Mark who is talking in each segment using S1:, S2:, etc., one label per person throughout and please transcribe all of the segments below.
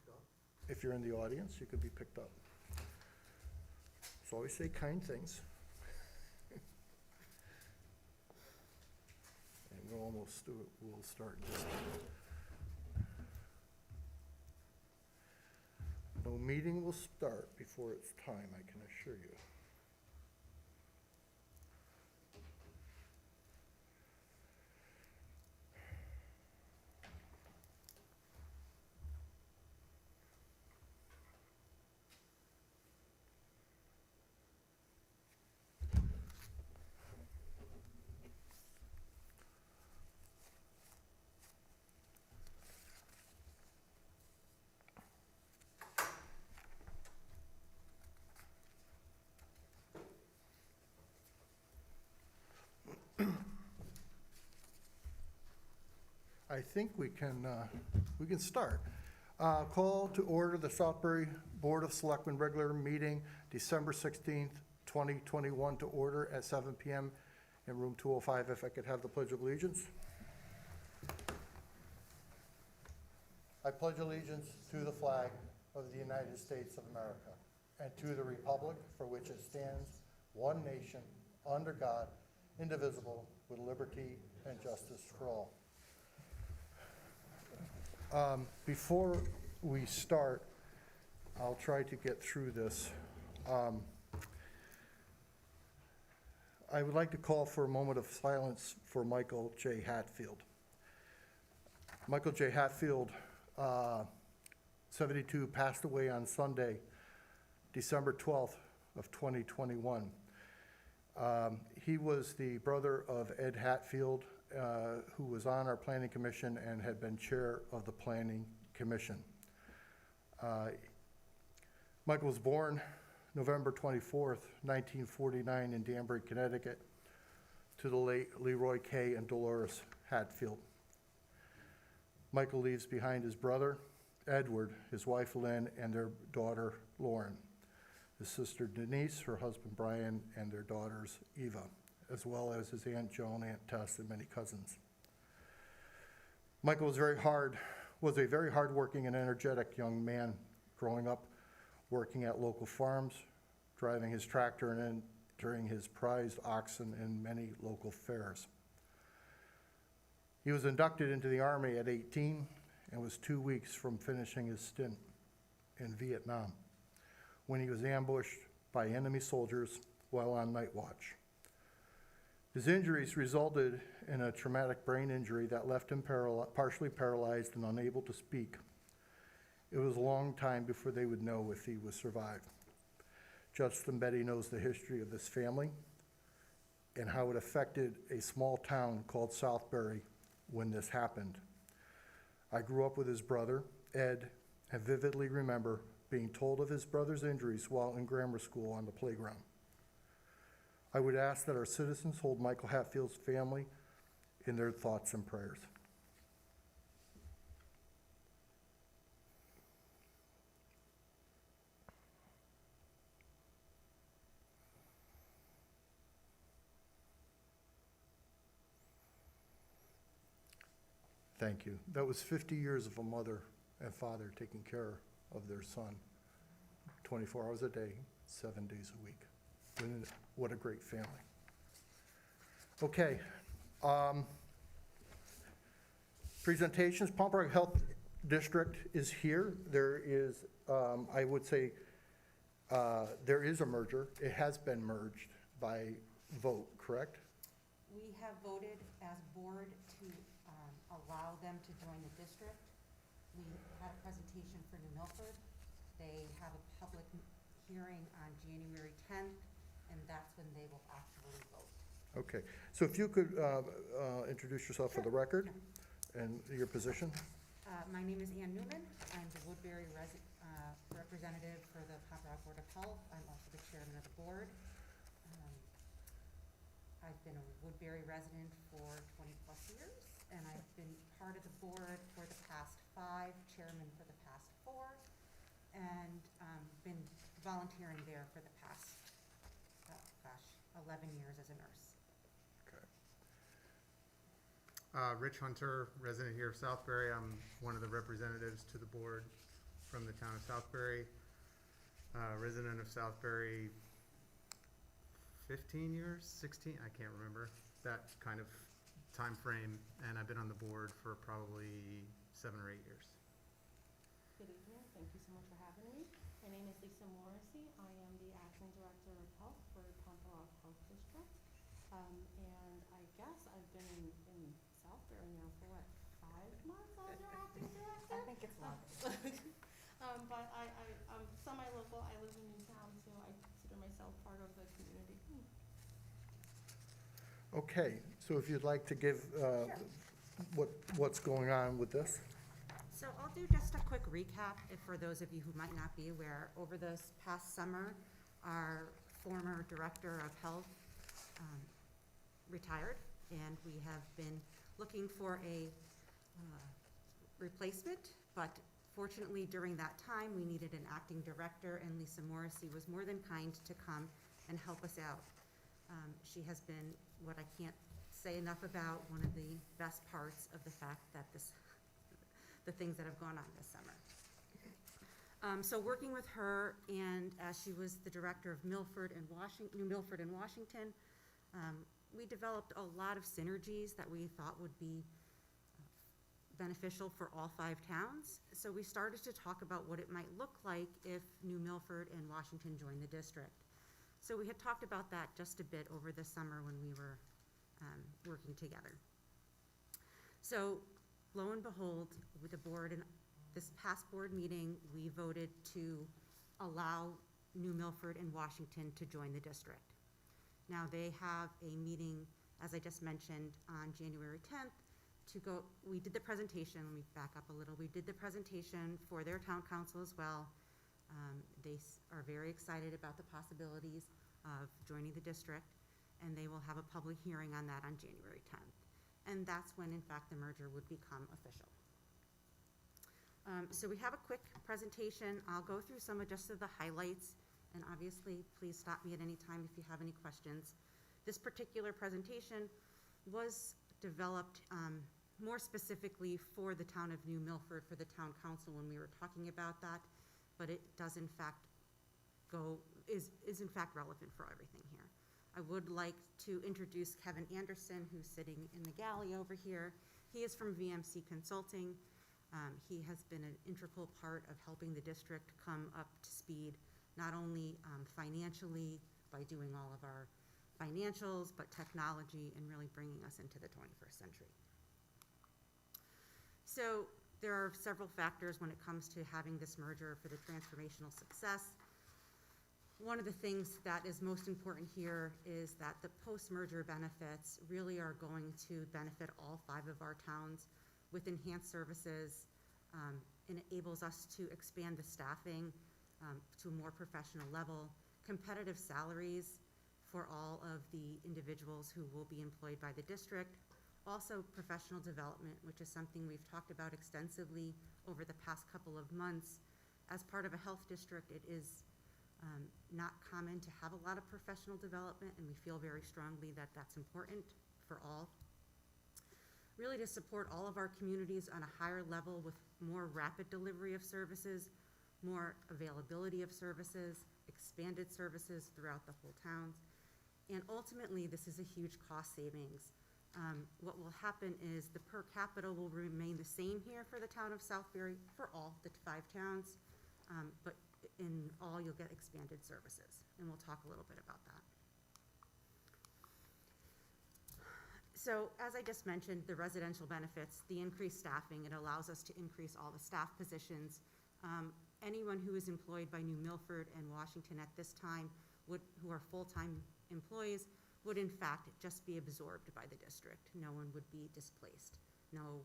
S1: picked up.
S2: If you're in the audience, you could be picked up. So always say kind things. And we'll start this. No meeting will start before it's time, I can assure you. I think we can start. Call to order the Southbury Board of Selectmen regular meeting, December 16th, 2021, to order at 7 p.m. in room 205. If I could have the Pledge of Allegiance. I pledge allegiance to the flag of the United States of America and to the republic for which it stands, one nation, under God, indivisible, with liberty and justice for all. Before we start, I'll try to get through this. I would like to call for a moment of silence for Michael J. Hatfield. Michael J. Hatfield, 72, passed away on Sunday, December 12th of 2021. He was the brother of Ed Hatfield, who was on our planning commission and had been chair of the planning commission. Michael was born November 24th, 1949 in Danbury, Connecticut, to the late Leroy K. and Dolores Hatfield. Michael leaves behind his brother, Edward, his wife Lynn, and their daughter Lauren, his sister Denise, her husband Brian, and their daughters Eva, as well as his Aunt Joan, Aunt Tess, and many cousins. Michael was a very hardworking and energetic young man growing up, working at local farms, driving his tractor and entering his prized oxen in many local fairs. He was inducted into the Army at 18 and was 2 weeks from finishing his stint in Vietnam when he was ambushed by enemy soldiers while on night watch. His injuries resulted in a traumatic brain injury that left him partially paralyzed and unable to speak. It was a long time before they would know if he would survive. Justin Betty knows the history of this family and how it affected a small town called Southbury when this happened. I grew up with his brother, Ed, and vividly remember being told of his brother's injuries while in grammar school on the playground. I would ask that our citizens hold Michael Hatfield's family in their thoughts and prayers. Thank you. That was 50 years of a mother and father taking care of their son 24 hours a day, 7 days a week. What a great family. Okay. Presentations. Palm Park Health District is here. There is, I would say, there is a merger. It has been merged by vote, correct?
S3: We have voted as board to allow them to join the district. We had a presentation for New Milford. They have a public hearing on January 10th, and that's when they will actually vote.
S2: Okay, so if you could introduce yourself for the record and your position.
S3: My name is Ann Newman. I'm the Woodbury representative for the Palm Park Board of Health. I'm also the chairman of the board. I've been a Woodbury resident for 20 plus years, and I've been part of the board for the past 5, chairman for the past 4, and been volunteering there for the past, 11 years as a nurse.
S2: Okay.
S1: Rich Hunter, resident here of Southbury. I'm one of the representatives to the board from the town of Southbury, resident of Southbury, 15 years, 16, I can't remember, that kind of time frame, and I've been on the board for probably 7 or 8 years.
S4: Good evening. Thank you so much for having me. My name is Lisa Morrissey. I am the Acting Director of Health for Pompano Health District. And I guess I've been in Southbury now for what, 5 months as your Acting Director?
S3: I think it's longer.
S4: But I'm semi-local. I live in Newtown, so I consider myself part of the community.
S2: Okay, so if you'd like to give what's going on with this?
S3: So I'll do just a quick recap if for those of you who might not be aware. Over this past summer, our former Director of Health retired, and we have been looking for a replacement, but fortunately during that time, we needed an acting director, and Lisa Morrissey was more than kind to come and help us out. She has been, what I can't say enough about, one of the best parts of the fact that the things that have gone on this summer. So working with her, and as she was the director of New Milford and Washington, we developed a lot of synergies that we thought would be beneficial for all 5 towns. So we started to talk about what it might look like if New Milford and Washington joined the district. So we had talked about that just a bit over the summer when we were working together. So lo and behold, with the board, in this past board meeting, we voted to allow New Milford and Washington to join the district. Now they have a meeting, as I just mentioned, on January 10th to go, we did the presentation, let me back up a little. We did the presentation for their town council as well. They are very excited about the possibilities of joining the district, and they will have a public hearing on that on January 10th. And that's when, in fact, the merger would become official. So we have a quick presentation. I'll go through some of just the highlights, and obviously, please stop me at any time if you have any questions. This particular presentation was developed more specifically for the town of New Milford, for the town council when we were talking about that, but it does in fact is in fact relevant for everything here. I would like to introduce Kevin Anderson, who's sitting in the galley over here. He is from VMC Consulting. He has been an integral part of helping the district come up to speed, not only financially by doing all of our financials, but technology and really bringing us into the 21st century. So there are several factors when it comes to having this merger for the transformational success. One of the things that is most important here is that the post-merger benefits really are going to benefit all 5 of our towns with enhanced services. It enables us to expand the staffing to a more professional level, competitive salaries for all of the individuals who will be employed by the district. Also professional development, which is something we've talked about extensively over the past couple of months. As part of a health district, it is not common to have a lot of professional development, and we feel very strongly that that's important for all. Really to support all of our communities on a higher level with more rapid delivery of services, more availability of services, expanded services throughout the whole towns. And ultimately, this is a huge cost savings. What will happen is the per capita will remain the same here for the town of Southbury, for all the 5 towns, but in all you'll get expanded services, and we'll talk a little bit about that. So as I just mentioned, the residential benefits, the increased staffing, it allows us to increase all the staff positions. Anyone who is employed by New Milford and Washington at this time who are full-time employees would in fact just be absorbed by the district. No one would be displaced. No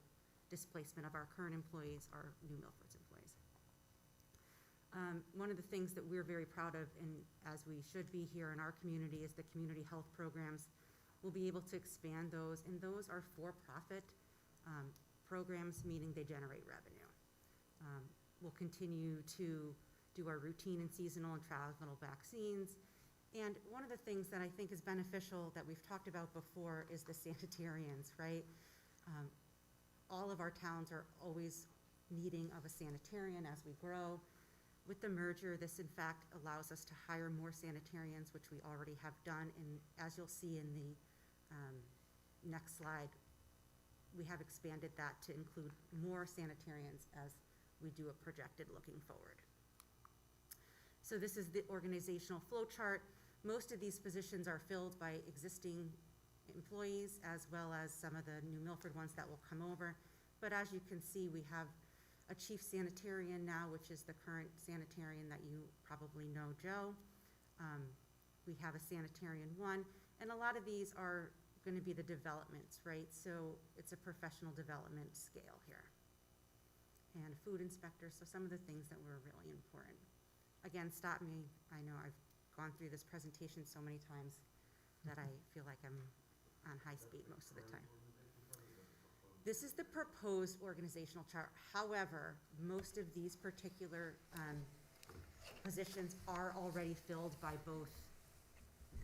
S3: displacement of our current employees or New Milford's employees. One of the things that we're very proud of, and as we should be here in our community, is the community health programs. We'll be able to expand those, and those are for-profit programs, meaning they generate revenue. We'll continue to do our routine and seasonal and travel vaccines. And one of the things that I think is beneficial that we've talked about before is the sanitarians, right? All of our towns are always needing of a sanitarian as we grow. With the merger, this in fact allows us to hire more sanitarians, which we already have done, and as you'll see in the next slide, we have expanded that to include more sanitarians as we do a projected looking forward. So this is the organizational flow chart. Most of these positions are filled by existing employees as well as some of the New Milford ones that will come over. But as you can see, we have a chief sanitarian now, which is the current sanitarian that you probably know, Joe. We have a sanitarian 1, and a lot of these are going to be the developments, right? So it's a professional development scale here. And food inspector, so some of the things that were really important. Again, stop me. I know I've gone through this presentation so many times that I feel like I'm on high speed most of the time. This is the proposed organizational chart. However, most of these particular positions are already filled by both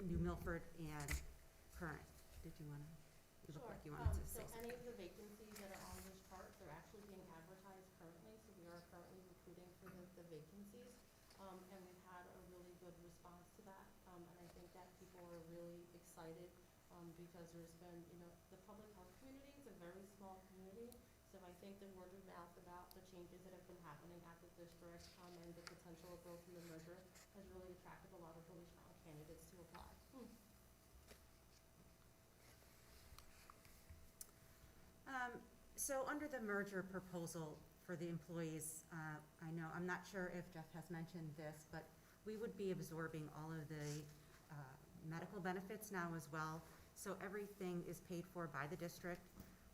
S3: New Milford and current. Did you want to? You look like you wanted to say
S4: So
S3: something.
S4: any of the vacancies that are on this chart, they're actually being advertised currently, so we are currently recruiting for the vacancies. And we've had a really good response to that, and I think that people are really excited, because there's been, the public health community is a very small community, so I think the word of mouth about the changes that have been happening at the district, and the potential of growth in the merger has really attracted a lot of really strong candidates to apply.
S3: So under the merger proposal for the employees, I know, I'm not sure if Jeff has mentioned this, but we would be absorbing all of the medical benefits now as well. So everything is paid for by the district.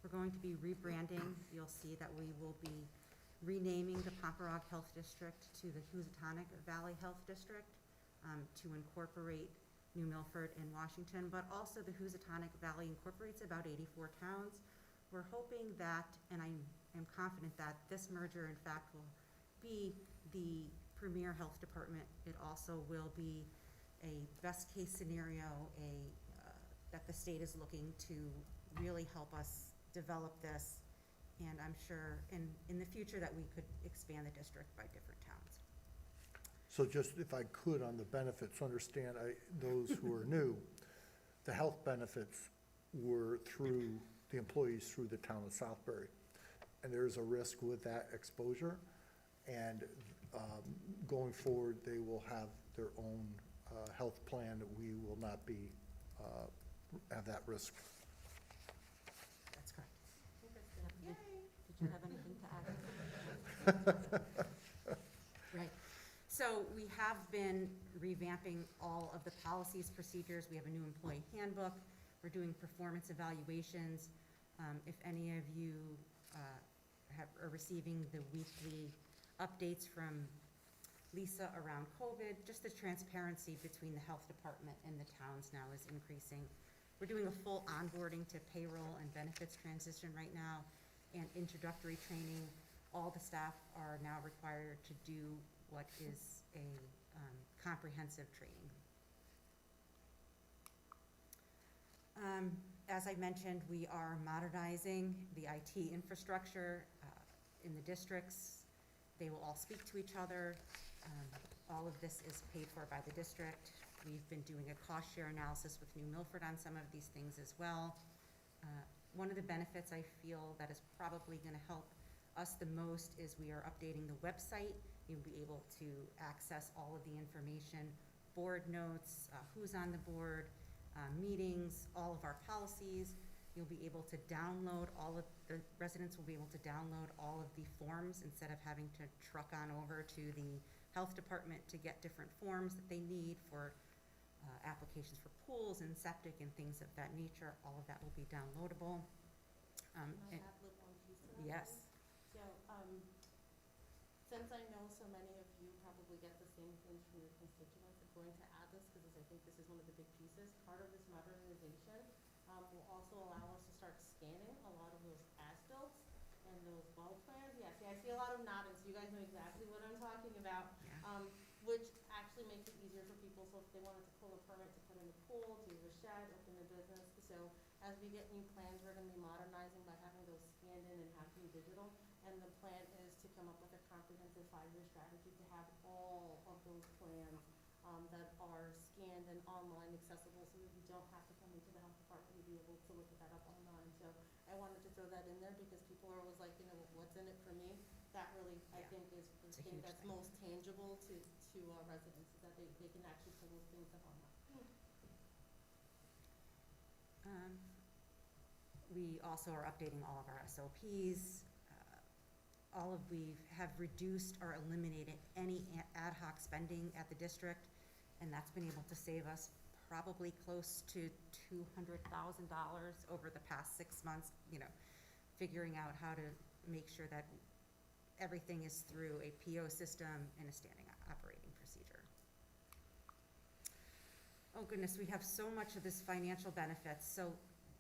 S3: We're going to be rebranding. You'll see that we will be renaming the Pomperaug Health District to the Housatonic Valley Health District to incorporate New Milford and Washington, but also the Housatonic Valley incorporates about 84 towns. We're hoping that, and I am confident that this merger in fact will be the premier health department. It also will be a best case scenario, that the state is looking to really help us develop this. And I'm sure in the future that we could expand the district by different towns.
S2: So just if I could on the benefits, understand, those who are new, the health benefits were through the employees through the town of Southbury. And there's a risk with that exposure. And going forward, they will have their own health plan. We will not be, have that risk.
S3: That's correct.
S4: Yay!
S3: Did you have anything to add? Right. So we have been revamping all of the policies, procedures. We have a new employee handbook. We're doing performance evaluations. If any of you are receiving the weekly updates from Lisa around COVID, just the transparency between the health department and the towns now is increasing. We're doing a full onboarding to payroll and benefits transition right now, and introductory training. All the staff are now required to do what is a comprehensive training. As I mentioned, we are modernizing the IT infrastructure in the districts. They will all speak to each other. All of this is paid for by the district. We've been doing a cost share analysis with New Milford on some of these things as well. One of the benefits I feel that is probably going to help us the most is we are updating the website. You'll be able to access all of the information, board notes, who's on the board, meetings, all of our policies. You'll be able to download the residents will be able to download all of the forms instead of having to truck on over to the health department to get different forms that they need for applications for pools and septic and things of that nature. All of that will be downloadable.
S4: Can I add one piece to that?
S3: Yes.
S4: So, since I know so many of you probably get the same things from your constituents, I'm going to add this because I think this is one of the big pieces. Part of this modernization will also allow us to start scanning a lot of those as-built and those well plans. Yeah, see, I see a lot of nodding, so you guys know exactly what I'm talking about.
S3: Yeah.
S4: Which actually makes it easier for people. So if they wanted to pull a permit to put in a pool, do a shed, open a business. So as we get new plans, we're going to be modernizing by having those scanned in and having digital. And the plan is to come up with a comprehensive 5-year strategy to have all of those plans that are scanned and online accessible, so that you don't have to come into the health department to be able to look at that up online. So I wanted to throw that in there because people are always like, what's in it for me? That really, I
S3: Yeah.
S4: think, is the
S3: It's a
S4: thing
S3: huge
S4: that's
S3: thing.
S4: most tangible to residents, is that they can actually pull those things up online.
S3: We also are updating all of our SOPs. We have reduced or eliminated any ad hoc spending at the district, and that's been able to save us probably close to $200,000 over the past 6 months, figuring out how to make sure that everything is through a PO system and a standing operating procedure. Oh goodness, we have so much of this financial benefits. So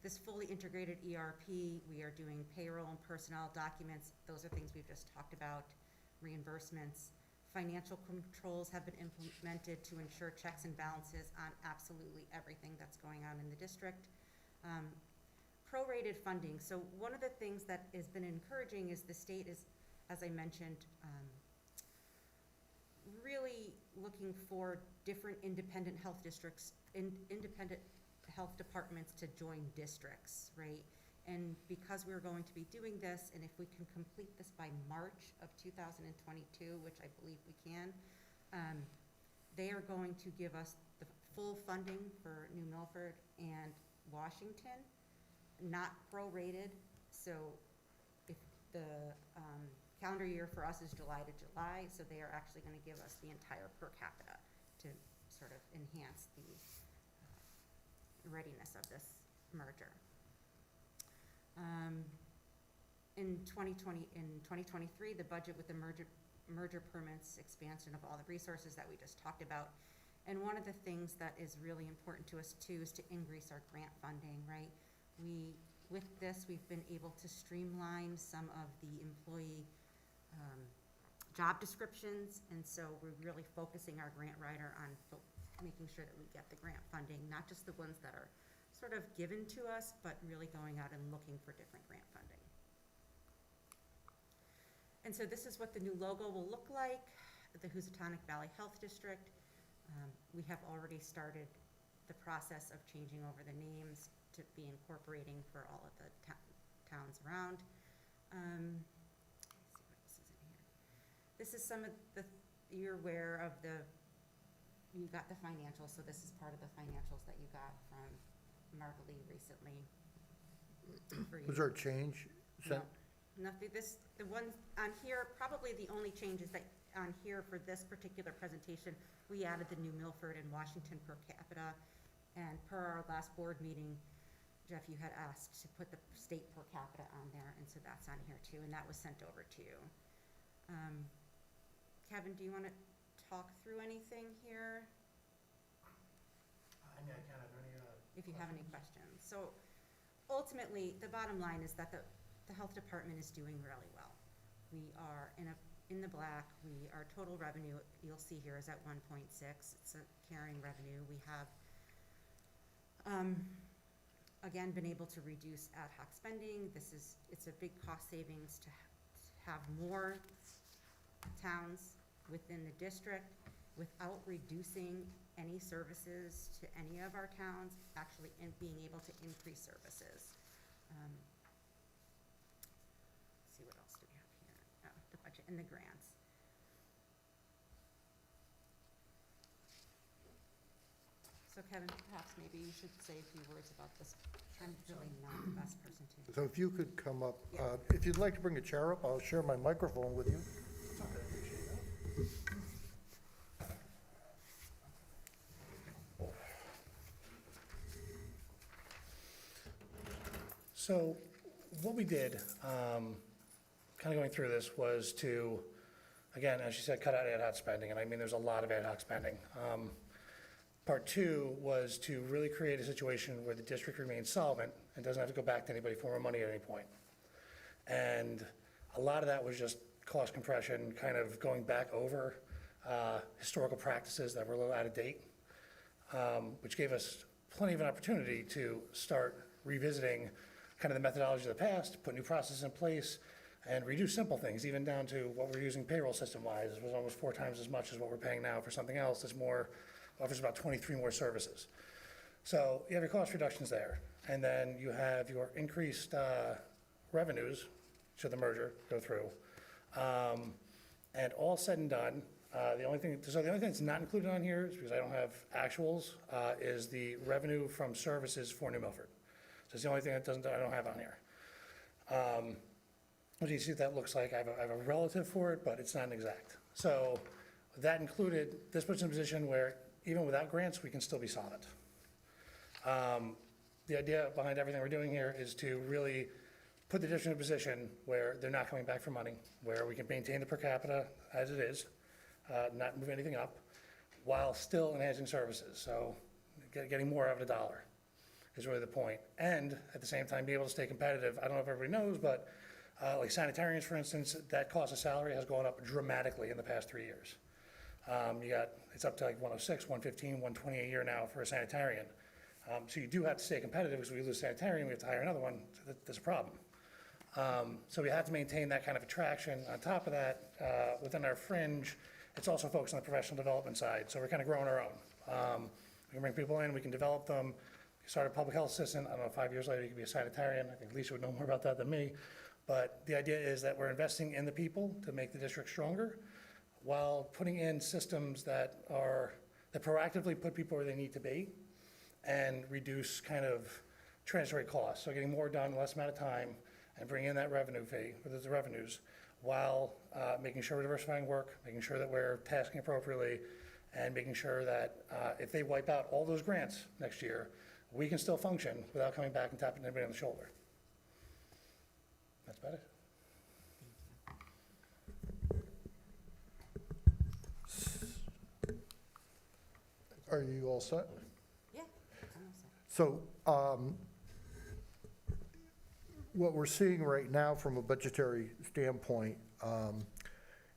S3: this fully integrated ERP, we are doing payroll and personnel documents. Those are things we've just talked about. Reimbursements. Financial controls have been implemented to ensure checks and balances on absolutely everything that's going on in the district. Prorated funding. So one of the things that has been encouraging is the state is, as I mentioned, really looking for different independent health districts, independent health departments to join districts, right? And because we're going to be doing this, and if we can complete this by March of 2022, which I believe we can, they are going to give us the full funding for New Milford and Washington, not prorated. So if the calendar year for us is July to July, so they are actually going to give us the entire per capita to sort of enhance the readiness of this merger. In 2023, the budget with the merger permits expansion of all the resources that we just talked about. And one of the things that is really important to us too is to increase our grant funding, right? With this, we've been able to streamline some of the employee job descriptions, and so we're really focusing our grant writer on making sure that we get the grant funding, not just the ones that are sort of given to us, but really going out and looking for different grant funding. And so this is what the new logo will look like, the Housatonic Valley Health District. We have already started the process of changing over the names to be incorporating for all of the towns around. Let's see what else is in here. This is some of you're aware of you got the financials, so this is part of the financials that you got from Margulie recently. For you.
S2: Was there a change?
S3: No, nothing, the ones on here, probably the only change is that on here for this particular presentation, we added the New Milford and Washington per capita, and per our last board meeting, Jeff, you had asked to put the state per capita on there, and so that's on here too, and that was sent over to you. Kevin, do you want to talk through anything here?
S5: I mean, I can't have any,
S3: If you have any questions. So ultimately, the bottom line is that the health department is doing really well. We are in the black. Our total revenue, you'll see here, is at 1.6. It's a carrying revenue. We have, again, been able to reduce ad hoc spending. It's a big cost savings to have more towns within the district without reducing any services to any of our towns, actually being able to increase services. Let's see, what else do we have here? Oh, the budget and the grants. So Kevin, perhaps maybe you should say a few words about this. I'm really not the best person to.
S2: So if you could come up,
S3: Yeah.
S2: if you'd like to bring a chair up, I'll share my microphone with you.
S5: So what we did, kind of going through this, was to, again, as you said, cut out ad hoc spending, and I mean, there's a lot of ad hoc spending. Part two was to really create a situation where the district remains solvent and doesn't have to go back to anybody for more money at any point. And a lot of that was just cost compression, kind of going back over historical practices that were a little out of date, which gave us plenty of an opportunity to start revisiting kind of the methodology of the past, put new processes in place, and reduce simple things, even down to what we're using payroll system-wise. It was almost 4 times as much as what we're paying now for something else that's more, offers about 23 more services. So you have your cost reductions there, and then you have your increased revenues, should the merger go through. And all said and done, the only thing that's not included on here is because I don't have actuals, is the revenue from services for New Milford. So it's the only thing that I don't have on here. What do you see what that looks like? I have a relative for it, but it's not an exact. So that included, this puts in a position where even without grants, we can still be solvent. The idea behind everything we're doing here is to really put the district in a position where they're not coming back for money, where we can maintain the per capita as it is, not move anything up, while still enhancing services. So getting more out of the dollar is really the point. And at the same time, be able to stay competitive. I don't know if everybody knows, but like sanitarians, for instance, that cost of salary has gone up dramatically in the past 3 years. It's up to like 106, 115, 120 a year now for a sanitarian. So you do have to stay competitive, because if we lose sanitarian, we have to hire another one. So that's a problem. So we have to maintain that kind of attraction. On top of that, within our fringe, it's also focused on the professional development side. So we're kind of growing our own. We can bring people in, we can develop them. You start a public health assistant, I don't know, 5 years later, you could be a sanitarian. I think Lisa would know more about that than me. But the idea is that we're investing in the people to make the district stronger, while putting in systems that proactively put people where they need to be and reduce kind of transitory costs. So getting more done in less amount of time and bring in that revenue fee, or the revenues, while making sure we're diversifying work, making sure that we're tasking appropriately, and making sure that if they wipe out all those grants next year, we can still function without coming back and tapping anybody on the shoulder. That's about it.
S2: Are you all set?
S3: Yeah. I'm all set.
S2: So, what we're seeing right now from a budgetary standpoint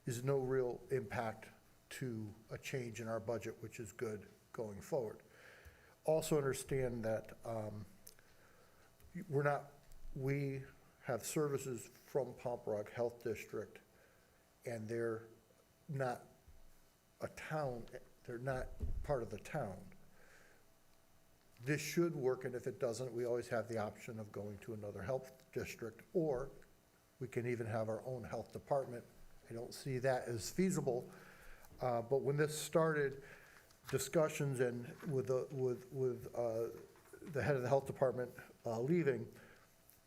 S2: is no real impact to a change in our budget, which is good going forward. Also understand that we have services from Pomperaug Health District, and they're not a town, they're not part of the town. This should work, and if it doesn't, we always have the option of going to another health district, or we can even have our own health department. I don't see that as feasible, but when this started, discussions and with the head of the health department leaving,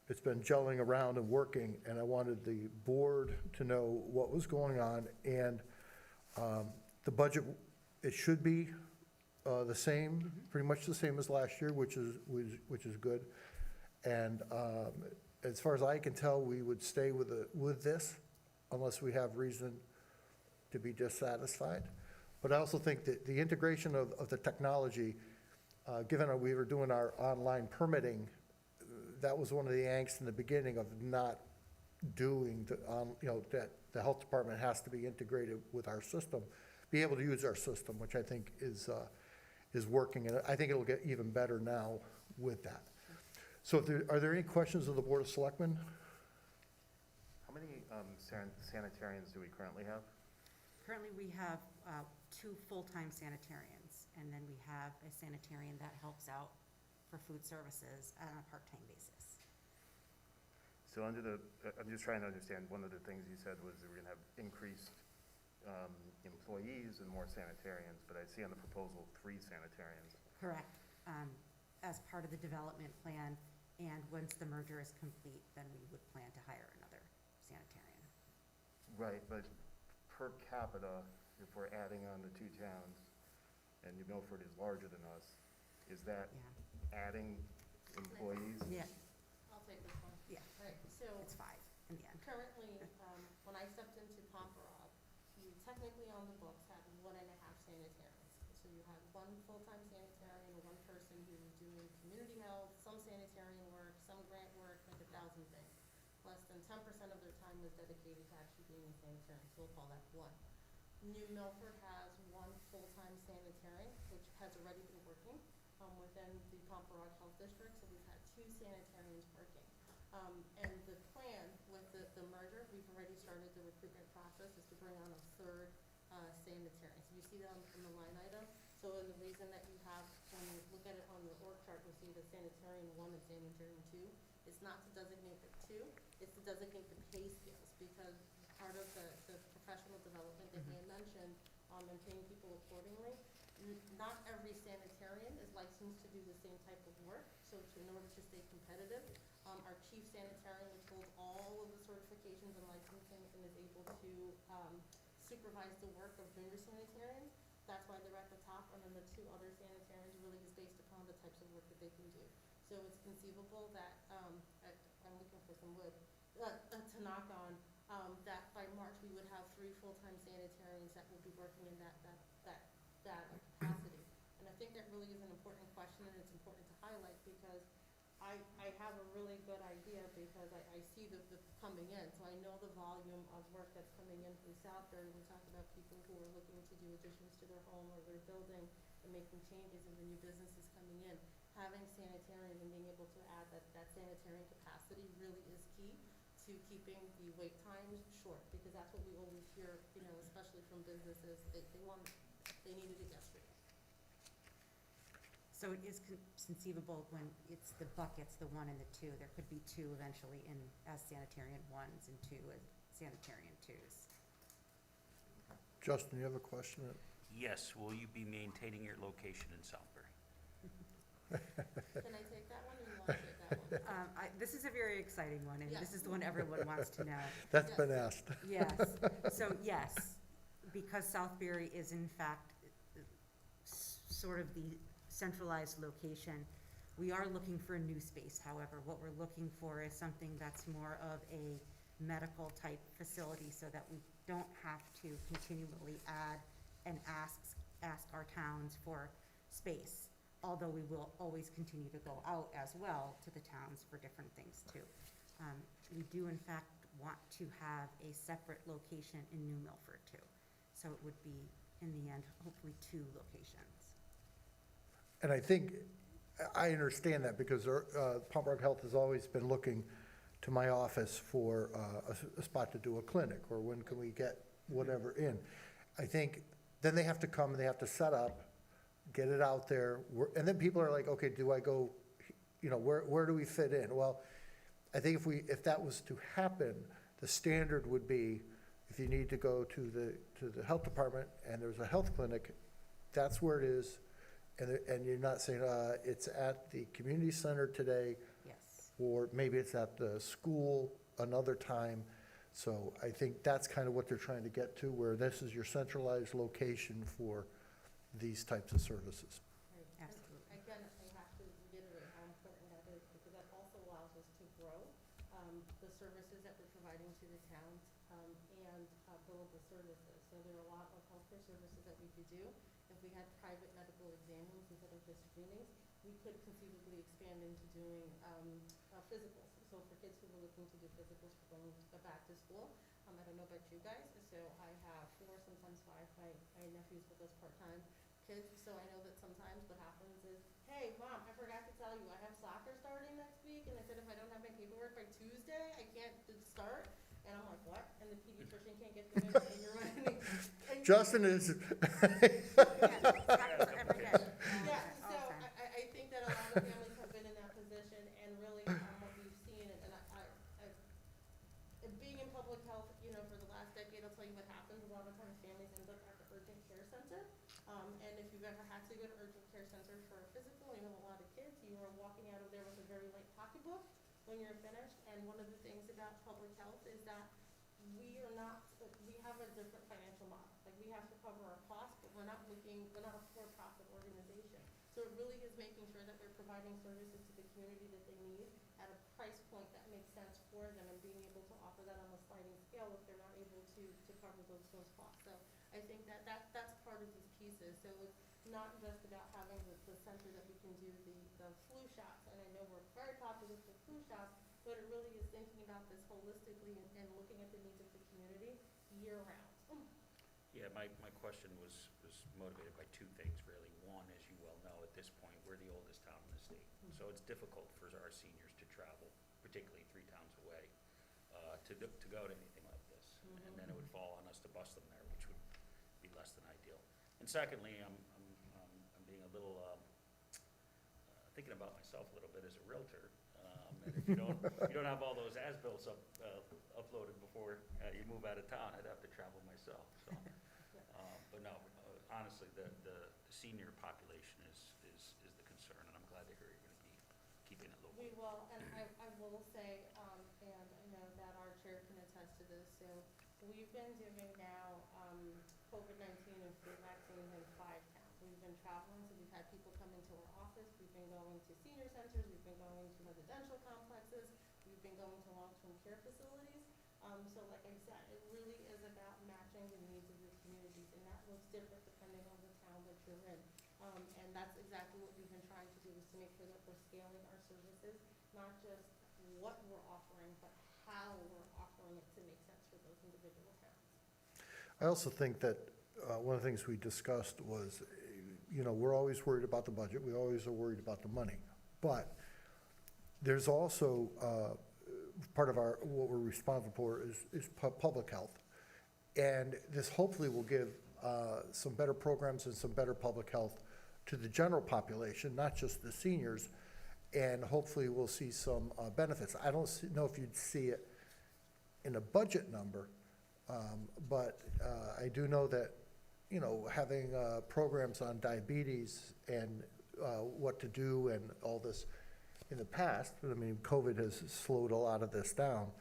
S2: it's been gelling around and working, and I wanted the board to know what was going on, and the budget, it should be the same, pretty much the same as last year, which is good. And as far as I can tell, we would stay with this unless we have reason to be dissatisfied. But I also think that the integration of the technology, given that we were doing our online permitting, that was one of the angst in the beginning of not doing that the health department has to be integrated with our system, be able to use our system, which I think is working, and I think it'll get even better now with that. So are there any questions of the Board of Selectmen?
S6: How many sanitarians do we currently have?
S3: Currently, we have 2 full-time sanitarians, and then we have a sanitarian that helps out for food services on a part-time basis.
S6: So I'm just trying to understand, one of the things you said was that we're gonna have increased employees and more sanitarians, but I see on the proposal 3 sanitarians.
S3: Correct. As part of the development plan, and once the merger is complete, then we would plan to hire another sanitarian.
S6: Right, but per capita, if we're adding on the 2 towns, and New Milford is larger than us, is that
S3: Yeah.
S6: adding employees?
S3: Yeah,
S4: I'll take this one.
S3: Yeah.
S4: Right, so
S3: it's 5 in the end.
S4: currently, when I stepped into Pomperaug, you technically on the books have 1.5 sanitarians. So you have 1 full-time sanitarian, 1 person who's doing community health, some sanitarian work, some grant work, like 1,000 things. Less than 10% of their time was dedicated to actually being a sanitarian, so we'll call that 1. New Milford has 1 full-time sanitarian, which has already been working within the Pomperaug Health District, so we've had 2 sanitarians working. And the plan with the the merger, we've already started the recruitment process, is to bring on a third sanitarian. So you see that on the line item. So and the reason that you have, when you look at it on your org chart, you'll see the sanitarian 1 and sanitarian 2. It's not to designate the 2, it's to designate the pay scales, because part of the professional development that Ann mentioned, and paying people accordingly, not every sanitarian is licensed to do the same type of work. So in order to stay competitive, our chief sanitarian, which holds all of the certifications and licensing and is able to supervise the work of junior sanitarians, that's why they're at the top. And then the 2 other sanitarians really is based upon the types of work that they can do. So it's conceivable that, I'm looking for some wood to knock on, that by March we would have 3 full-time sanitarians that will be working in that capacity. And I think that really is an important question, and it's important to highlight, because I have a really good idea, because I see the coming in. So I know the volume of work that's coming in through Southbury. We talk about people who are looking to do additions to their home or their building and making changes, and the new businesses coming in. Having sanitarians and being able to add that sanitarian capacity really is key to keeping the wait times short, because that's what we always hear, especially from businesses. They needed it yesterday.
S3: So it is conceivable when it's the buckets, the 1 and the 2, there could be 2 eventually as sanitarian 1s and 2 as sanitarian 2s.
S2: Justin, you have a question?
S7: Yes, will you be maintaining your location in Southbury?
S4: Can I take that one, or you want to take that one?
S3: This is a very exciting one, and
S4: Yes.
S3: this is the one everyone wants to know.
S2: That's been asked.
S3: Yes, so yes, because Southbury is in fact sort of the centralized location, we are looking for a new space. However, what we're looking for is something that's more of a medical type facility, so that we don't have to continually add and ask our towns for space. Although we will always continue to go out as well to the towns for different things too. We do in fact want to have a separate location in New Milford too. So it would be, in the end, hopefully 2 locations.
S2: And I think, I understand that, because Pump Rock Health has always been looking to my office for a spot to do a clinic, or when can we get whatever in. I think, then they have to come, they have to set up, get it out there, and then people are like, okay, do I go, where do we fit in? Well, I think if that was to happen, the standard would be, if you need to go to the health department and there's a health clinic, that's where it is, and you're not saying, it's at the community center today,
S3: Yes.
S2: or maybe it's at the school another time. So I think that's kind of what they're trying to get to, where this is your centralized location for these types of services.
S4: Right.
S3: Absolutely.
S4: And again, I have to reiterate how important that is, because that also allows us to grow the services that we're providing to the towns, and billable services. So there are a lot of healthcare services that we could do. If we had private medical exams instead of just screenings, we could conceivably expand into doing physicals. So for kids who were looking to do physicals for going back to school, I don't know about you guys, so I have 4, sometimes 5, my nephews with us part-time kids. So I know that sometimes what happens is, hey, Mom, I forgot to tell you, I have soccer starting next week, and I said if I don't have my paperwork by Tuesday, I can't start. And I'm like, what? And the pediatrician can't get them in, and you're running.
S2: Justin is,
S3: Every day.
S4: Yeah, so
S3: All the time.
S4: I think that a lot of families have been in that position, and really, what we've seen, and being in public health, for the last decade, I'll tell you what happens. A lot of times families end up at the urgent care center, and if you've ever had to go to urgent care center for a physical, and you have a lot of kids, you are walking out of there with a very light pocketbook when you're finished. And one of the things about public health is that we have a different financial model. Like, we have to cover our costs, but we're not a for-profit organization. So it really is making sure that we're providing services to the community that they need at a price point that makes sense for them, and being able to offer that on a sliding scale if they're not able to cover those costs. So I think that's part of these pieces. So it's not just about having the center that we can do the flu shots, and I know we're very popular with flu shots, but it really is thinking about this holistically and looking at the needs of the community year-round.
S7: Yeah, my question was motivated by 2 things, really. One, as you well know, at this point, we're the oldest town in the state. So it's difficult for our seniors to travel, particularly 3 towns away. to go to anything like this. And then it would fall on us to bust them there, which would be less than ideal. And secondly, I'm being a little, thinking about myself a little bit as a realtor. And if you don't have all those as-bills uploaded before you move out of town, I'd have to travel myself, so. But no, honestly, the senior population is the concern, and I'm glad to hear you're gonna be keeping it local.
S4: We will, and I will say, and I know that our chair can attest to this, so we've been doing now, COVID-19 and flu vaccines in 5 towns. We've been traveling, so we've had people come into our office, we've been going to senior centers, we've been going to residential complexes, we've been going to long-term care facilities. So like I said, it really is about matching the needs of your communities, and that looks different depending on the town that you're in. And that's exactly what we've been trying to do, is to make sure that we're scaling our services, not just what we're offering, but how we're offering it to make sense for those individual towns.
S2: I also think that one of the things we discussed was, we're always worried about the budget, we always are worried about the money. But there's also, part of what we're responsible for is public health. And this hopefully will give some better programs and some better public health to the general population, not just the seniors, and hopefully we'll see some benefits. I don't know if you'd see it in a budget number, but I do know that, having programs on diabetes and what to do and all this in the past, I mean, COVID has slowed a lot of this down.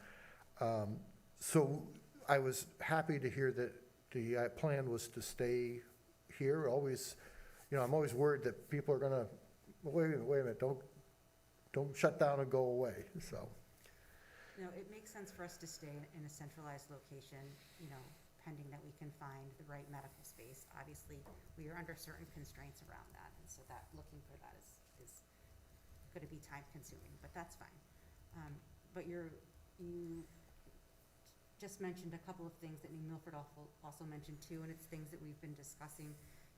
S2: So I was happy to hear that the plan was to stay here. Always, I'm always worried that people are gonna, wait a minute, don't shut down and go away, so.
S3: It makes sense for us to stay in a centralized location, pending that we can find the right medical space. Obviously, we are under certain constraints around that, and so that, looking for that is gonna be time consuming, but that's fine. But you just mentioned a couple of things that New Milford also mentioned too, and it's things that we've been discussing,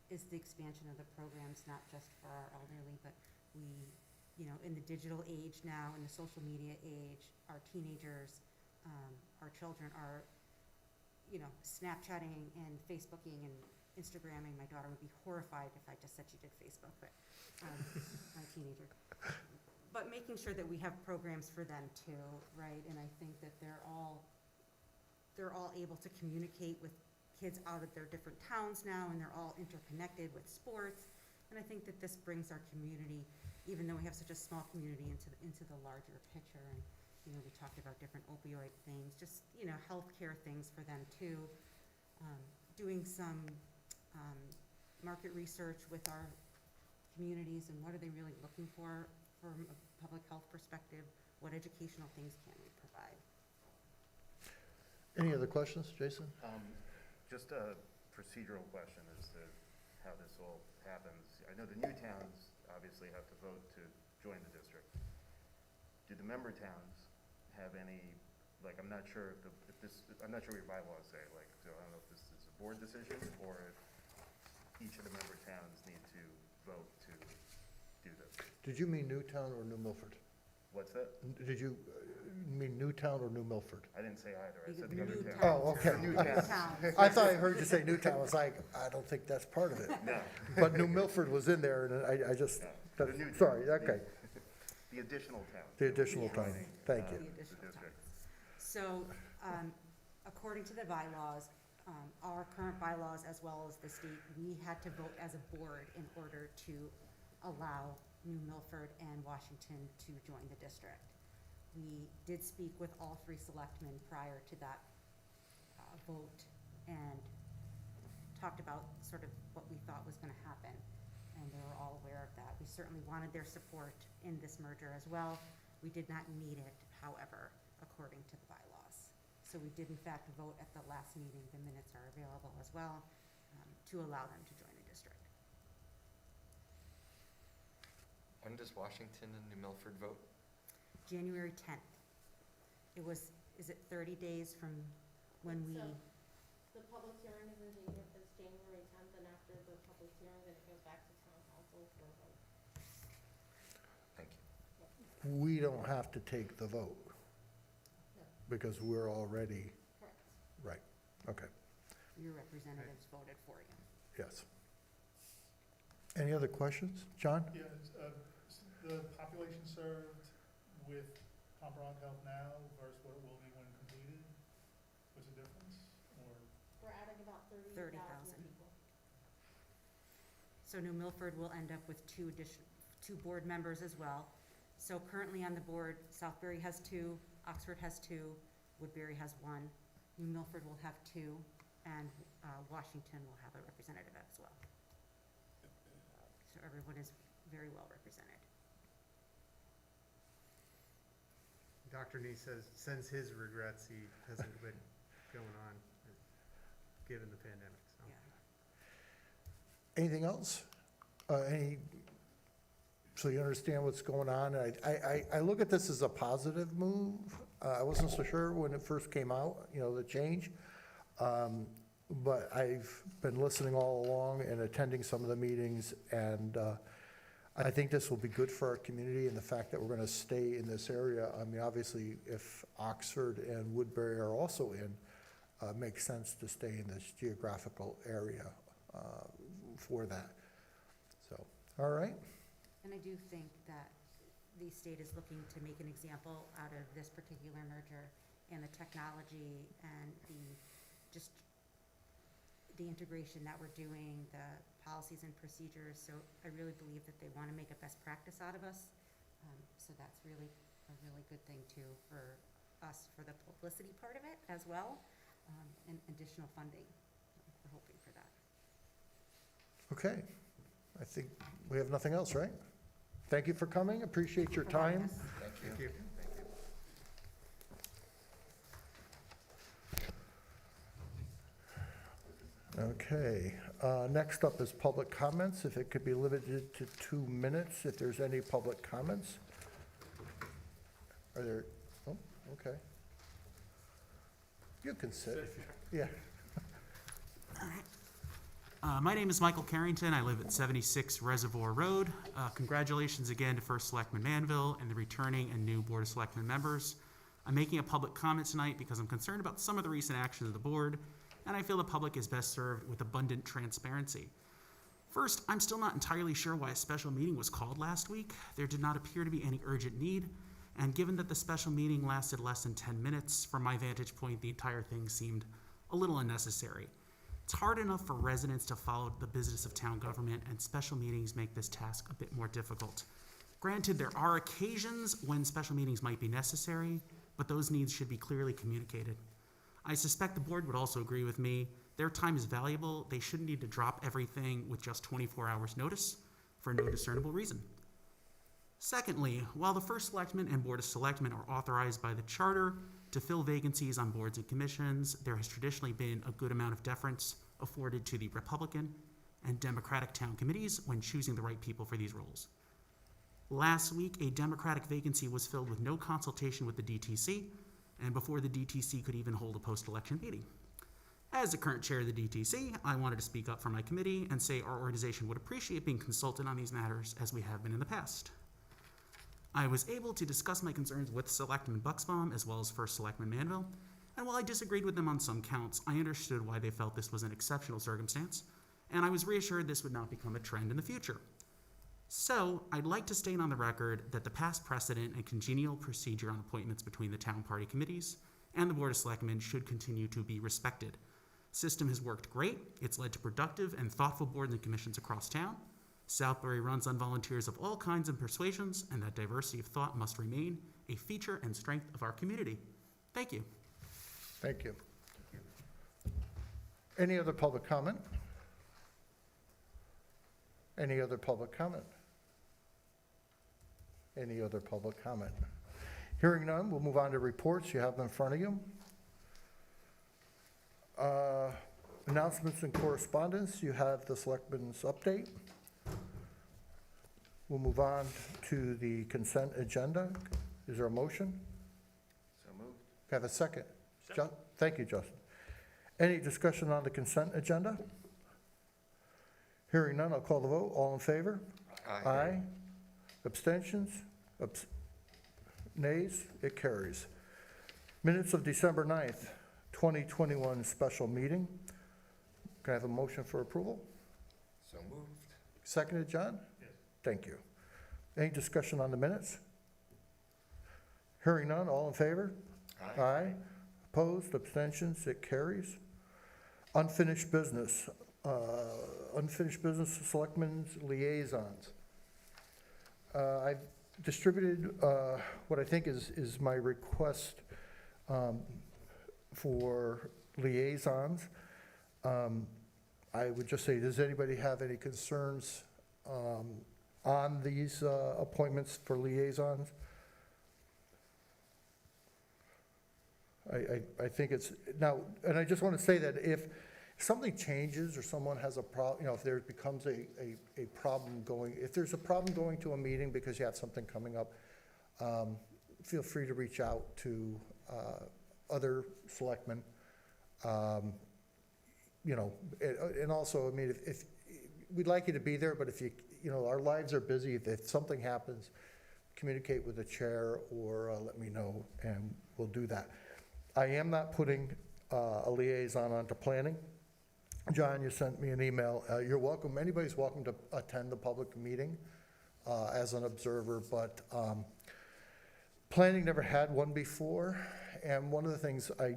S3: is the expansion of the programs, not just for our elderly, but we, in the digital age now, in the social media age, our teenagers, our children are, Snapchatting and Facebooking and Instagramming. My daughter would be horrified if I just said she did Facebook, but my teenager. But making sure that we have programs for them too, right? And I think that they're all able to communicate with kids out of their different towns now, and they're all interconnected with sports. And I think that this brings our community, even though we have such a small community, into the larger picture. And we talked about different opioid things, just healthcare things for them too. Doing some market research with our communities, and what are they really looking for from a public health perspective? What educational things can we provide?
S2: Any other questions, Jason?
S6: Just a procedural question as to how this all happens. I know the new towns obviously have to vote to join the district. Do the member towns have any, I'm not sure I'm not sure what your bylaws say, so I don't know if this is a board decision or if each of the member towns need to vote to do this.
S2: Did you mean Newtown or New Milford?
S6: What's that?
S2: Did you mean Newtown or New Milford?
S6: I didn't say either. I
S3: You
S6: said the
S3: could
S6: member
S3: Newtown.
S6: towns.
S2: Oh, okay.
S6: New
S3: Other
S6: towns.
S3: towns.
S2: I thought I heard you say Newtown. I was like, I don't think that's part of it.
S6: No.
S2: But New Milford was in there, and I just,
S6: No. The new towns.
S2: sorry, okay.
S6: The additional towns.
S2: The additional
S3: Yes.
S2: time, thank you.
S3: The additional
S6: The district.
S3: time. So, according to the bylaws, our current bylaws as well as the state, we had to vote as a board in order to allow New Milford and Washington to join the district. We did speak with all 3 selectmen prior to that vote and talked about sort of what we thought was gonna happen, and they were all aware of that. We certainly wanted their support in this merger as well. We did not need it, however, according to the bylaws. So we did in fact vote at the last meeting, the minutes are available as well, to allow them to join the district.
S8: When does Washington and New Milford vote?
S3: January 10th. Is it 30 days from when we,
S4: So, the public hearing is January 10th, and after the public hearing, then it goes back to town council for a vote.
S8: Thank you.
S2: We don't have to take the vote. because we're already,
S4: Correct.
S2: right, okay,
S3: Your representatives voted for you.
S2: yes. Any other questions? John?
S9: Yeah, the population served with Pompey Health now versus what it will be when completed, what's the difference? Or,
S4: We're adding about
S3: 30,000.
S4: 30,000 people.
S3: So New Milford will end up with two board members as well. So currently on the board, Southbury has 2, Oxford has 2, Woodbury has 1, New Milford will have 2, and Washington will have a representative as well. So everyone is very well represented.
S1: Dr. Nee sends his regrets, he hasn't been going on, given the pandemic, so.
S3: Yeah.
S2: Anything else? So you understand what's going on? I look at this as a positive move. I wasn't so sure when it first came out, the change. But I've been listening all along and attending some of the meetings, and I think this will be good for our community, and the fact that we're going to stay in this area. I mean, obviously, if Oxford and Woodbury are also in, makes sense to stay in this geographical area for that. So, all right.
S3: And I do think that the state is looking to make an example out of this particular merger and the technology and the integration that we're doing, the policies and procedures. So I really believe that they want to make a best practice out of us. So that's really a really good thing too for us, for the publicity part of it as well, and additional funding. We're hoping for that.
S2: Okay. I think we have nothing else, right? Thank you for coming. Appreciate your
S3: For having
S2: time.
S3: us.
S8: Thank you.
S2: Okay, next up is public comments. If it could be limited to 2 minutes, if there's any public comments. Are there, oh, okay. You can sit. Yeah,
S10: My name is Michael Carrington. I live at 76 Reservoir Road. Congratulations again to First Selectman Manville and the returning and new Board of Selectmen members. I'm making a public comment tonight because I'm concerned about some of the recent actions of the board, and I feel the public is best served with abundant transparency. First, I'm still not entirely sure why a special meeting was called last week. There did not appear to be any urgent need, and given that the special meeting lasted less than 10 minutes, from my vantage point, the entire thing seemed a little unnecessary. It's hard enough for residents to follow the business of town government, and special meetings make this task a bit more difficult. Granted, there are occasions when special meetings might be necessary, but those needs should be clearly communicated. I suspect the board would also agree with me. Their time is valuable. They shouldn't need to drop everything with just 24 hours notice for no discernible reason. Secondly, while the First Selectman and Board of Selectmen are authorized by the Charter to fill vacancies on boards and commissions, there has traditionally been a good amount of deference afforded to the Republican and Democratic town committees when choosing the right people for these roles. Last week, a Democratic vacancy was filled with no consultation with the DTC, and before the DTC could even hold a post-election meeting. As the current chair of the DTC, I wanted to speak up for my committee and say our organization would appreciate being consulted on these matters as we have been in the past. I was able to discuss my concerns with Selectman Buxbaum as well as First Selectman Manville, and while I disagreed with them on some counts, I understood why they felt this was an exceptional circumstance, and I was reassured this would not become a trend in the future. So, I'd like to state on the record that the past precedent and congenial procedure on appointments between the town party committees and the Board of Selectmen should continue to be respected. System has worked great. It's led to productive and thoughtful boards and commissions across town. Southbury runs on volunteers of all kinds and persuasions, and that diversity of thought must remain a feature and strength of our community. Thank you.
S2: thank you. Any other public comment? Any other public comment? Any other public comment? Hearing none, we'll move on to reports. You have them in front of you. Announcements and correspondence, you have the Selectmen's update. We'll move on to the consent agenda. Is there a motion?
S6: So moved.
S2: Have a second?
S7: Second.
S2: Thank you, Justin. Any discussion on the consent agenda? Hearing none, I'll call the vote. All in favor? Aye. Abstentions? Nays? It carries. Minutes of December 9th, 2021 special meeting. Can I have a motion for approval?
S8: So moved.
S2: Seconded, John?
S9: Yes.
S2: Thank you. Any discussion on the minutes? Hearing none, all in favor? Aye. Opposed, abstentions, it carries. Unfinished business, selectmen's liaisons. I've distributed what I think is my request for liaisons. I would just say, does anybody have any concerns on these appointments for liaisons? I think it's, now, and I just want to say that if something changes or someone has a problem, if there becomes a problem going, if there's a problem going to a meeting because you have something coming up, feel free to reach out to other selectmen. And also, I mean, if we'd like you to be there, but if our lives are busy, if something happens, communicate with the chair or let me know and we'll do that. I am not putting a liaison onto planning. John, you sent me an email. You're welcome. Anybody's welcome to attend the public meeting as an observer, but planning never had one before. And one of the things I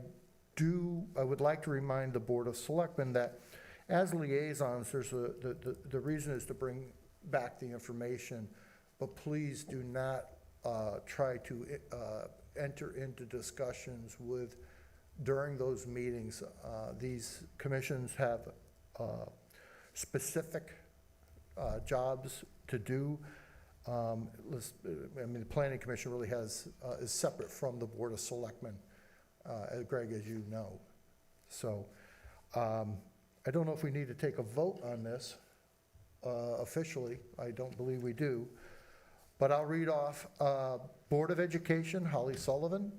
S2: would like to remind the Board of Selectmen that as liaisons, the reason is to bring back the information, but please do not try to enter into discussions during those meetings. These commissions have specific jobs to do. The Planning Commission really is separate from the Board of Selectmen, Greg, as you know. So I don't know if we need to take a vote on this officially. I don't believe we do. But I'll read off Board of Education, Holly Sullivan.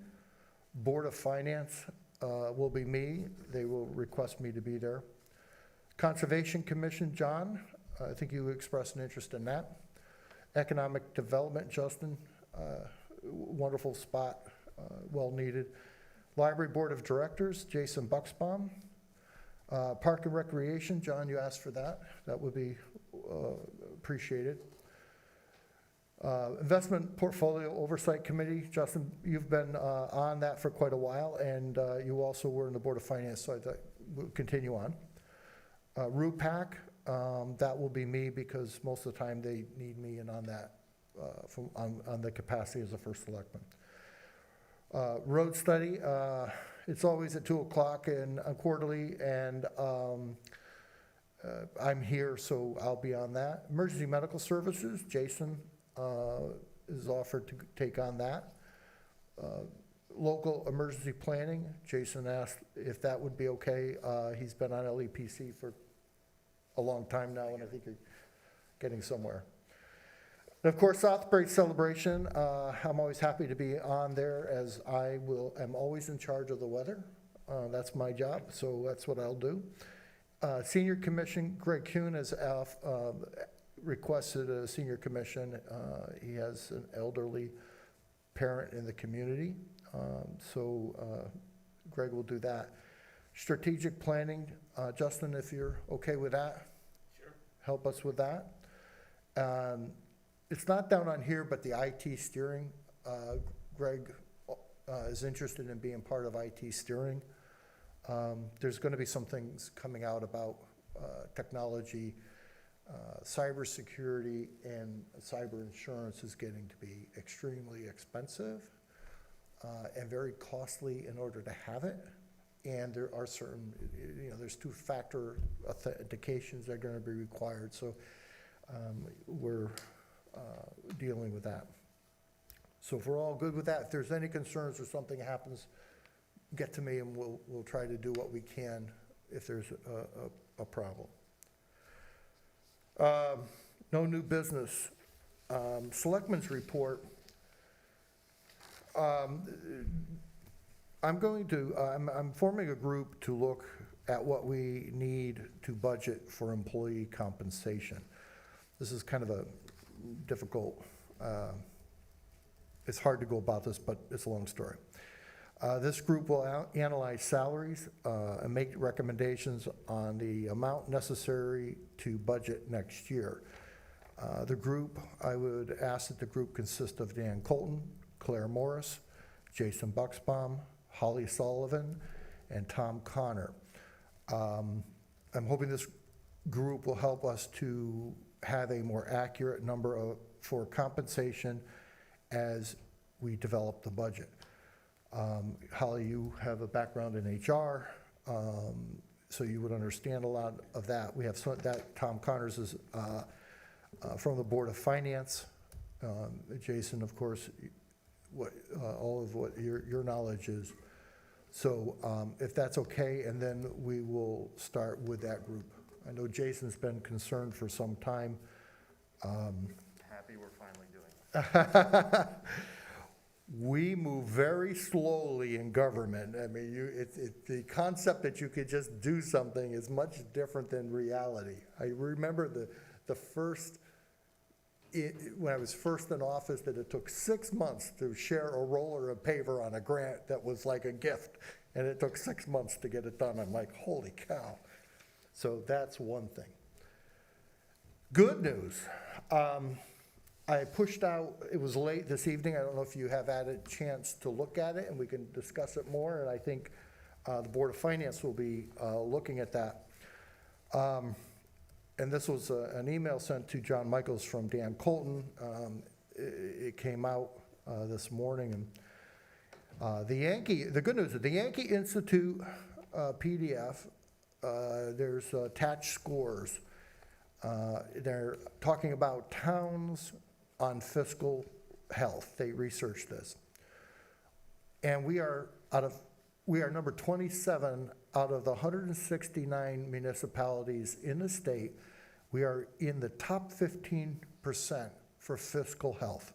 S2: Board of Finance will be me. They will request me to be there. Conservation Commission, John. I think you expressed an interest in that. Economic Development, Justin. Wonderful spot, well needed. Library Board of Directors, Jason Bucksbaum. Park and Recreation, John, you asked for that. That would be appreciated. Investment Portfolio Oversight Committee, Justin, you've been on that for quite a while, and you also were in the Board of Finance, so I thought we'll continue on. RUPAC, that will be me because most of the time they need me in on that, on the capacity as a first selectman. Road Study, it's always at 2 o'clock and quarterly, and I'm here, so I'll be on that. Emergency Medical Services, Jason is offered to take on that. Local Emergency Planning, Jason asked if that would be okay. He's been on LEPC for a long time now, and I think you're getting somewhere. And of course, Southbury Celebration, I'm always happy to be on there as am always in charge of the weather. That's my job, so that's what I'll do. Senior Commission, Greg Kuhn has requested a senior commission. He has an elderly parent in the community, so Greg will do that. Strategic Planning, Justin, if you're okay with that.
S7: Sure.
S2: Help us with that. It's not down on here, but the IT steering, Greg is interested in being part of IT steering. There's going to be some things coming out about technology. Cybersecurity and cyber insurance is getting to be extremely expensive and very costly in order to have it. And there are certain, there's two-factor authentications that are going to be required. So we're dealing with that. So if we're all good with that, if there's any concerns or something happens, get to me and we'll try to do what we can if there's a problem. No new business. Selectmen's report. I'm forming a group to look at what we need to budget for employee compensation. This is kind of a difficult, it's hard to go about this, but it's a long story. This group will analyze salaries and make recommendations on the amount necessary to budget next year. The group, I would ask that the group consist of Dan Colton, Claire Morris, Jason Bucksbaum, Holly Sullivan, and Tom Connor. I'm hoping this group will help us to have a more accurate number for compensation as we develop the budget. Holly, you have a background in HR, so you would understand a lot of that. We have Tom Connors is from the Board of Finance. Jason, of course, all of what your knowledge is. So if that's okay, and then we will start with that group. I know Jason's been concerned for some time.
S6: Happy we're finally doing it.
S2: We move very slowly in government. I mean, the concept that you could just do something is much different than reality. I remember the first, when I was first in office, that it took 6 months to share a roller of paver on a grant that was like a gift, and it took 6 months to get it done. I'm like, holy cow. So that's one thing. Good news. I pushed out, it was late this evening, I don't know if you have had a chance to look at it, and we can discuss it more, and I think the Board of Finance will be looking at that. And this was an email sent to John Michaels from Dan Colton. It came out this morning, and the good news is the Yankee Institute PDF, there's attached scores. They're talking about towns on fiscal health. They researched this. And we are number 27 out of the 169 municipalities in the state. We are in the top 15% for fiscal health.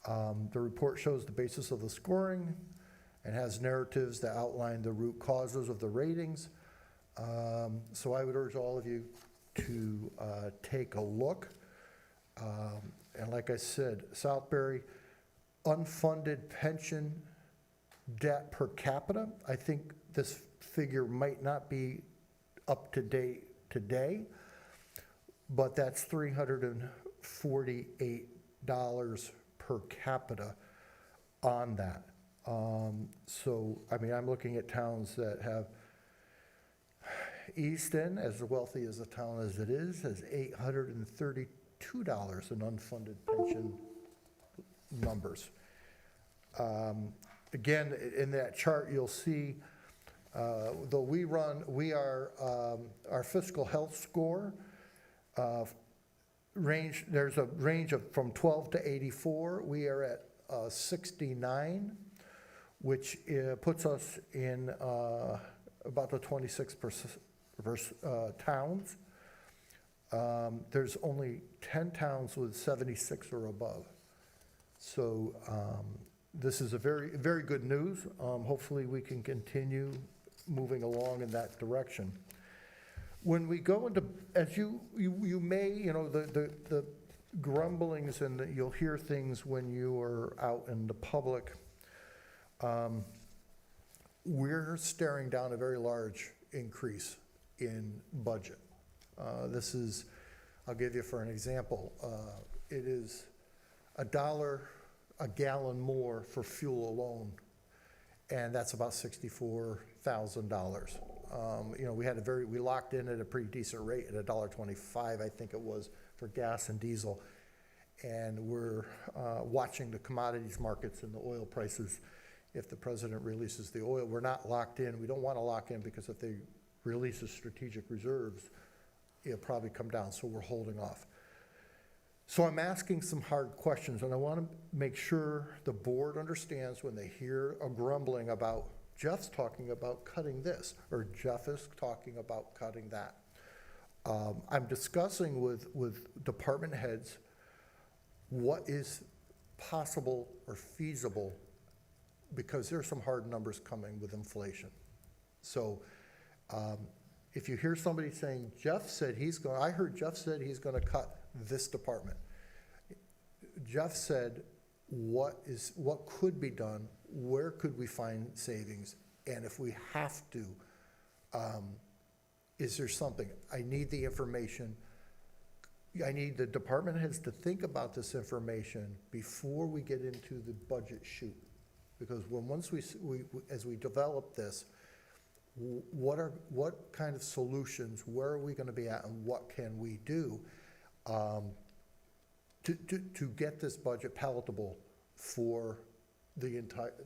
S2: The report shows the basis of the scoring and has narratives that outline the root causes of the ratings. So I would urge all of you to take a look. And like I said, Southbury, unfunded pension debt per capita, I think this figure might not be up to date today, but that's $348 per capita on that. So, I mean, I'm looking at towns that have Easton, as wealthy as a town as it is, has $832 in unfunded pension numbers. Again, in that chart, you'll see, though our fiscal health score there's a range of from 12 to 84. We are at 69, which puts us in about the 26% towns. There's only 10 towns with 76 or above. So this is a very, very good news. Hopefully we can continue moving along in that direction. When we go into, as you may, the grumblings, and you'll hear things when you are out in the public, we're staring down a very large increase in budget. This is, I'll give you for an example, it is $1 a gallon more for fuel alone, and that's about $64,000. We locked in at a pretty decent rate at $1.25, I think it was, for gas and diesel, and we're watching the commodities markets and the oil prices. If the president releases the oil, we're not locked in. We don't want to lock in, because if they release the strategic reserves, it'll probably come down, so we're holding off. So I'm asking some hard questions, and I want to make sure the board understands when they hear a grumbling about Jeff's talking about cutting this, or Jeff is talking about cutting that. I'm discussing with department heads what is possible or feasible, because there's some hard numbers coming with inflation. So if you hear somebody saying, I heard Jeff said he's going to cut this department. Jeff said what could be done, where could we find savings? And if we have to, is there something? I need the information. I need the department heads to think about this information before we get into the budget shoot. Because once as we develop this, what kind of solutions, where are we gonna be at, and what can we do to get this budget palatable for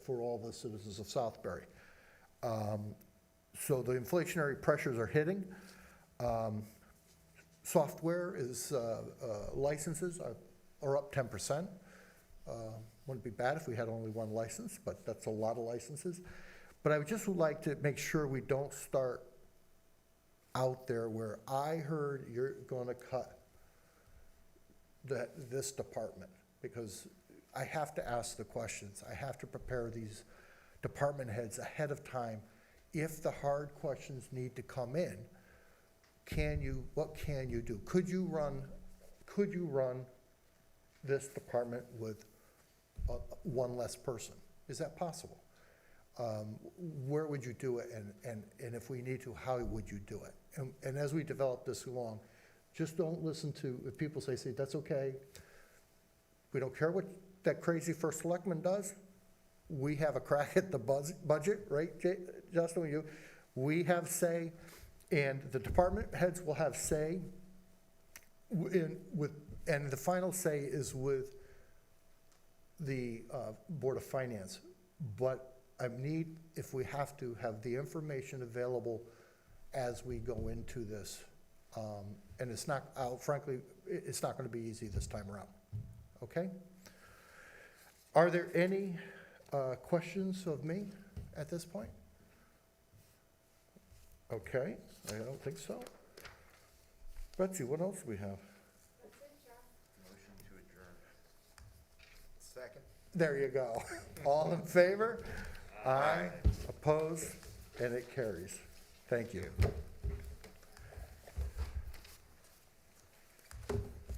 S2: for all the citizens of Southbury? So the inflationary pressures are hitting. Software is, licenses are up 10%. Wouldn't be bad if we had only one license, but that's a lot of licenses. But I would just like to make sure we don't start out there where I heard you're gonna cut this department, because I have to ask the questions. I have to prepare these department heads ahead of time. If the hard questions need to come in, what can you do? Could you run this department with one less person? Is that possible? Where would you do it, and if we need to, how would you do it? And as we develop this along, just don't listen to, if people say, that's okay, we don't care what that crazy first selectman does, we have a crack at the budget, right, Justin, we have say, and the department heads will have say, and the final say is with the Board of Finance. But I need, if we have to, have the information available as we go into this. And it's not, frankly, it's not gonna be easy this time around, okay? Are there any questions of me at this point? Okay, I don't think so. Betsy, what else do we have?
S6: Motion to adjourn.
S8: Second.
S2: There you go. All in favor? Aye. Opposed? And it carries. Thank you.